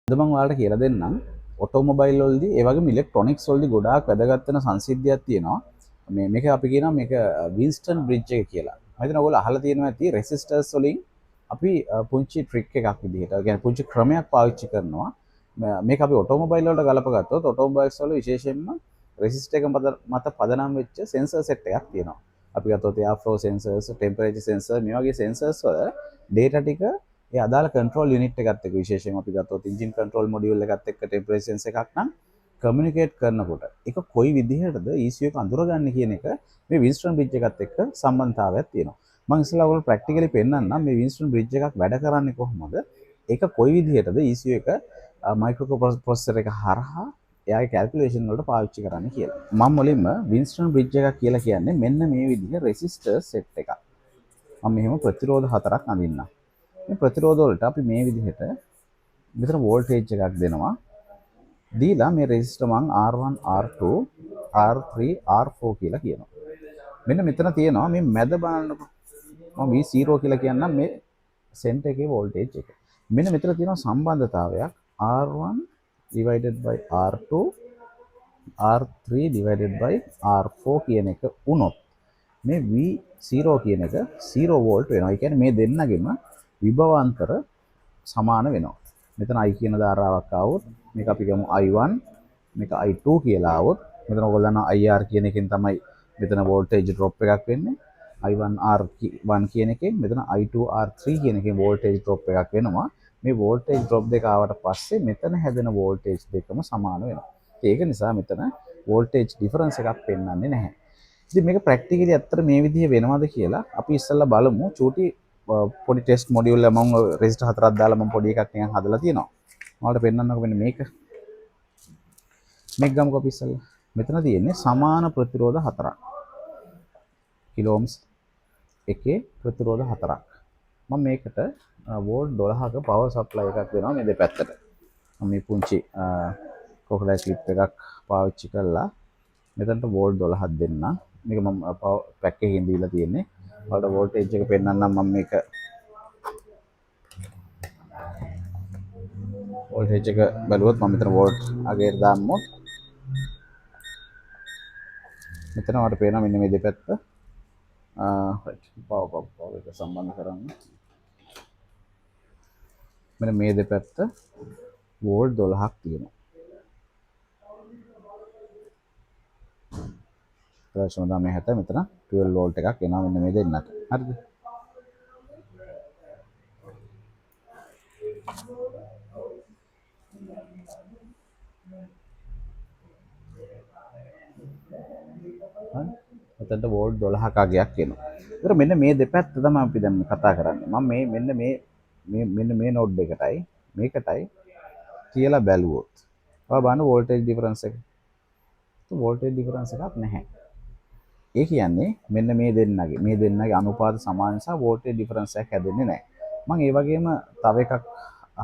අද මම ඔයාලට කියලා දෙන්නම් ඔටෝමොබයිල් වලදී ඒ වගේම ඉලෙක්ට්‍රොනික්ස් වලදී ගොඩාක් වැදගත් වෙන සංසිද්ධියක් තියෙනවා. මේක අපි කියනවා මේක වින්ස්ටන් බ්‍රිජ් එක කියලා. මම හිතනවා ඔයගොල්ලෝ අහලා තියෙනවා ඇති රෙසිස්ටර්ස් වලින් අපි පුංචි ට්‍රික් එකක් විදිහට කියන්නේ පුංචි ක්‍රමයක් පාවිච්චි කරනවා. මේක අපි ඔටෝමොබයිල් වලට ගලපගත්තොත් ඔටෝමොබයිල්ස් වල විශේෂයෙන්ම රෙසිස්ටර් එක මත පදනම් වෙච්ච සෙන්සර් සෙට් එකක් තියෙනවා. අපි ගත්තොත් air flow sensors, temperature sensor මේ වගේ සෙන්සර්ස් වල ඩේටා ටික ඒ අදාළ කන්ට්‍රෝල් යුනිට් එකත් එක්ක විශේෂයෙන් අපි ගත්තොත් එන්ජින් කන්ට්‍රෝල් මොඩියුල් එකත් එක්ක ටෙම්පරේචර් සෙන්සර් එකක් නම් කමියුනිකේට් කරනකොට ඒක කොයි විදිහටද ECU එක අඳුරගන්නේ කියන එක මේ වින්ස්ටන් බ්‍රිජ් එකත් එක්ක සම්බන්ධතාවයක් තියෙනවා. මම ඉස්සෙල්ලා ඔයගොල්ලෝ ප්‍රැක්ටිකලි පෙන්නන්නම් මේ වින්ස්ටන් බ්‍රිජ් එකක් වැඩ කරන්නේ කොහොමද? ඒක කොයි විදිහටද ECU එක මයික්‍රෝ ප්‍රොසෙසර් එක හරහා එයාගේ කැල්කියුලේෂන් වලට පාවිච්චි කරන්න කියලා. මම මුලින්ම වින්ස්ටන් බ්‍රිජ් එකක් කියලා කියන්නේ මෙන්න මේ විදිහේ රෙසිස්ටර් සෙට් එකක්. මම මෙහෙම ප්‍රතිරෝධ හතරක් අඳින්නම්. මේ ප්‍රතිරෝධ වලට අපි මේ විදිහට මෙතන වෝල්ටේජ් එකක් දෙනවා. දීලා මේ රෙසිස්ටර් මං R1 R2 R3 R4 කියලා කියනවා. මෙන්න මෙතන තියෙනවා මේ මැද බලන්නකො. මම V0 කියලා කියන්නම් මේ සෙන්ටර් එකේ වෝල්ටේජ් එක. මෙන්න මෙතන තියෙනවා සම්බන්ධතාවයක් R1 divided by R2 R3 divided by R4 කියන එක වුණොත් මේ V0 කියන එක 0 වෝල්ට් වෙනවා. ඒ කියන්නේ මේ දෙන්නගෙම විභවාන්තර සමාන වෙනවා. මෙතන I කියන ධාරාවක් ආවොත් මේක අපි ගමු I1 මේක I2 කියලා ආවොත් මෙතන ඔයගොල්ලෝ දන්නවා IR කියන එකෙන් තමයි මෙතන වෝල්ටේජ් ඩ්‍රොප් එකක් වෙන්නේ. I1 R1 කියන එකෙන් මෙතන I2 R3 කියන එකෙන් වෝල්ටේජ් ඩ්‍රොප් එකක් වෙනවා. මේ වෝල්ටේජ් ඩ්‍රොප් දෙක ආවට පස්සේ මෙතන හැදෙන වෝල්ටේජ් දෙකම සමාන වෙනවා. ඒක නිසා මෙතන වෝල්ටේජ් ඩිෆරන්ස් එකක් පෙන්වන්නේ නැහැ. ඉතින් මේක ප්‍රැක්ටිකලි ඇත්තට මේ විදිහේ වෙනවද කියලා අපි ඉස්සෙල්ලා බලමු. චූටි පොඩි ටෙස්ට් මොඩියුල් එක මම රෙසිස්ටර් හතරක් දාලා මම පොඩි එකක් නිකන් හදලා තියෙනවා. ඔයාලට පෙන්නන්නකෝ මෙන්න මේක. මේක ගමුකෝ අපි ඉස්සෙල්ලා. මෙතන තියෙන්නේ සමාන ප්‍රතිරෝධ හතරක්. කිලෝ ඕම්ස් එකේ ප්‍රතිරෝධ හතරක්. මම මේකට වෝල්ට් 12ක පවර් සප්ලයි එකක් දෙනවා මේ දෙපැත්තට. මම මේ පුංචි කොකඩයි ක්ලිප් එකක් පාවිච්චි කරලා මෙතනට වෝල්ට් 12ක් දෙන්න. මේක මම පැක් එකකින් දීලා තියෙන්නේ. ඔයාලට වෝල්ටේජ් එක පෙන්නන්නම් මම මේක වෝල්ටේජ් එක බලුවොත් මම මෙතන වෝල්ට් අගේට දාන්නොත් මෙතන ඔයාලට පේනවා මෙන්න මේ දෙපැත්ත පවර් එක සම්බන්ධ කරන්න. මෙන්න මේ දෙපැත්ත වෝල්ට් 12ක් තියෙනවා. ප්‍රශ්න තමයි මෙහෙට මෙතන 12 වෝල්ට් එකක් එනවා මෙන්න මේ දෙන්නට. හරිද? එතනට වෝල්ට් 12ක අගයක් එනවා. ඒතර මෙන්න මේ දෙපැත්ත තමයි අපි දැන් කතා කරන්නේ. මම මෙන්න මේ නෝඩ් එකටයි මේකටයි කියලා බැලුවොත් ඔයා බලන්න වෝල්ටේජ් ඩිෆරන්ස් එක. වෝල්ටේජ් ඩිෆරන්ස් එකක් නැහැ. ඒ කියන්නේ මෙන්න මේ දෙන්නගේ අනුපාත සමාන නිසා වෝල්ටේජ් ඩිෆරන්ස් එකක් හැදෙන්නේ නැහැ. මම ඒ වගේම තව එකක්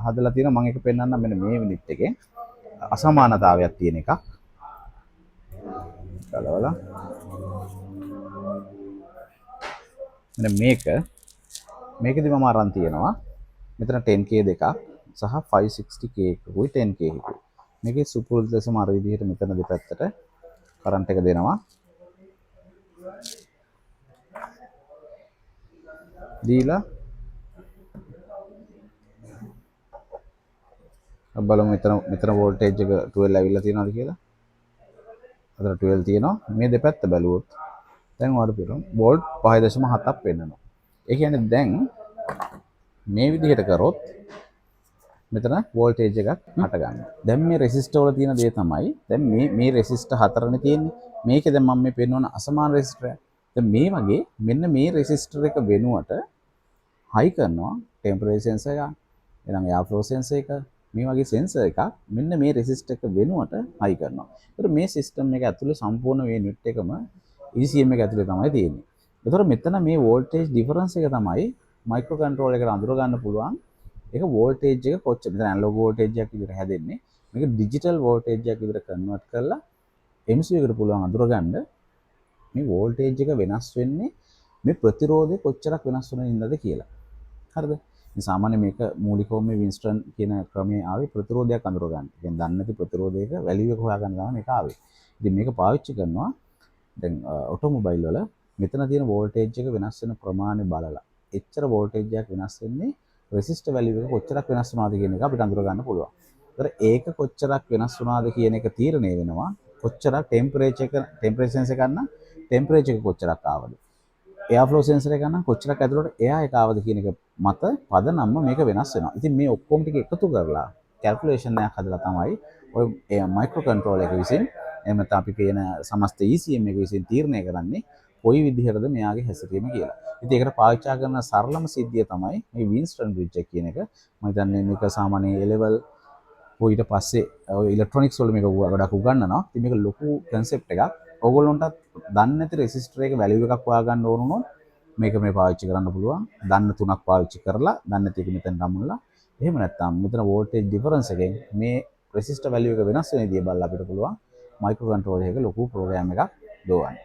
හදලා තියෙනවා. මම ඒක පෙන්නන්නම් මෙන්න මේ යුනිට් එකේ අසමානතාවයක් තියෙන එකක්. කලවලා මෙන්න මේකෙදි මම අරන් තියෙනවා මෙතන 10k දෙකක් සහ 560k එකකුයි 10k එකකුයි. මේකේ සුපුරුදු ලෙසම අර විදිහට මෙතන දෙපැත්තට කරන්ට් එක දෙනවා. දීලා බලමු මෙතන වෝල්ටේජ් එක 12 ඇවිල්ලා තියෙනවද කියලා. අතන 12 තියෙනවා. මේ දෙපැත්ත බැලුවොත් දැන් ඔයාලට පේනවා වෝල්ට් 5.7ක් පෙන්නනවා. ඒ කියන්නේ දැන් මේ විදිහට කරොත් මෙතන වෝල්ටේජ් එකක් හට ගන්නවා. දැන් මේ රෙසිස්ටර් වල තියෙන දේ තමයි දැන් මේ රෙසිස්ටර් හතරනේ තියෙන්නේ. මේකේ දැන් මම මේ පෙන්වන අසමාන රෙසිස්ටර් එක. දැන් මේ වගේ මෙන්න මේ රෙසිස්ටර් එක වෙනුවට හයි කරනවා ටෙම්පරේචර් සෙන්සර් එක, එනම් එයාර් ෆ්ලෝ සෙන්සර් එක, මේ වගේ සෙන්සර් එකක් මෙන්න මේ රෙසිස්ටර් එක වෙනුවට හයි කරනවා. ඒතර මේ සිස්ටම් එක ඇතුලේ සම්පූර්ණ මේ යුනිට් එකම ECM එක ඇතුලේ තමයි තියෙන්නේ. ඒතර මෙතන මේ වෝල්ටේජ් ඩිෆරන්ස් එක තමයි මයික්‍රෝ කන්ට්‍රෝලර් එකට අඳුර ගන්න පුළුවන්. ඒක වෝල්ටේජ් එක කොච්චර මෙතන ඇනලොග් වෝල්ටේජ් එකක් විදිහට හැදෙන්නේ. මේක ඩිජිටල් වෝල්ටේජ් එකක් විදිහට කන්වර්ට් කරලා MCU එකට පුළුවන් අඳුර ගන්න මේ වෝල්ටේජ් එක වෙනස් වෙන්නේ මේ ප්‍රතිරෝධය කොච්චරක් වෙනස් වෙන ඉන්නද කියලා. හරිද? ඉතින් සාමාන්‍ය මේක මූලිකවම මේ වින්ස්ටන් කියන ක්‍රමයේ ආවේ ප්‍රතිරෝධයක් අඳුර ගන්න. කියන්නේ දන්නේ නැති ප්‍රතිරෝධයක වැලියු එක හොයාගන්න තමයි මේක ආවේ. ඉතින් මේක පාවිච්චි කරනවා දැන් ඔටෝමොබයිල් වල මෙතන තියෙන වෝල්ටේජ් එක වෙනස් වෙන ප්‍රමාණය බලලා. එච්චර වෝල්ටේජ් එකක් වෙනස් වෙන්නේ රෙසිස්ටර් වැලියු එක කොච්චරක් වෙනස් වුණාද කියන එක අපිට අඳුර ගන්න පුළුවන්. ඒතර ඒක කොච්චරක් වෙනස් වුණාද කියන එක තීරණය වෙනවා කොච්චරක් ටෙම්පරේචර් සෙන්සර් එක ගන්න ටෙම්පරේචර් එක කොච්චරක් ආවද. එයා ෆ්ලෝ සෙන්සර් එක ගන්න කොච්චරක් ඇතුළට එයා එක ආවද කියන එක මත පදනම්ම මේක වෙනස් වෙනවා. ඉතින් මේ ඔක්කොම ටික එකතු කරලා කැල්කියුලේෂන් එකක් හදලා තමයි ඔය මයික්‍රෝ කන්ට්‍රෝලර් එක විසින් එහෙම නැත්නම් අපි කියන සමස්ත ECM එක විසින් තීරණය කරන්නේ කොයි විදිහටද මෙයාගේ හැසිරීම කියලා. ඉතින් ඒකට පාවිච්චි කරන සරලම සිද්ධිය තමයි මේ වින්ස්ටන් බ්‍රිජ් එක කියන එක. මම හිතන්නේ මේක සාමාන්‍ය A level ඊට පස්සේ ඔය ඉලෙක්ට්‍රොනික්ස් වල මේක ගොඩක් උගන්වනවා. ඉතින් මේක ලොකු කන්සෙප්ට් එකක්. ඕගොල්ලොන්ටත් දන්නේ නැති රෙසිස්ටර් එක වැලියු එකක් හොයාගන්න ඕන වුණොත් මේක මේ පාවිච්චි කරන්න පුළුවන්. දන්න තුනක් පාවිච්චි කරලා දන්නේ නැති එක මෙතෙන් ගමුණලා. එහෙම නැත්නම් මෙතන වෝල්ටේජ් ඩිෆරන්ස් එකෙන් මේ රෙසිස්ටර් වැලියු එක වෙනස් වෙන විදිය බලලා අපිට පුළුවන් මයික්‍රෝ කන්ට්‍රෝලර් එකක ලොකු ප්‍රෝග්‍රෑම් එකක් දෝවන්න.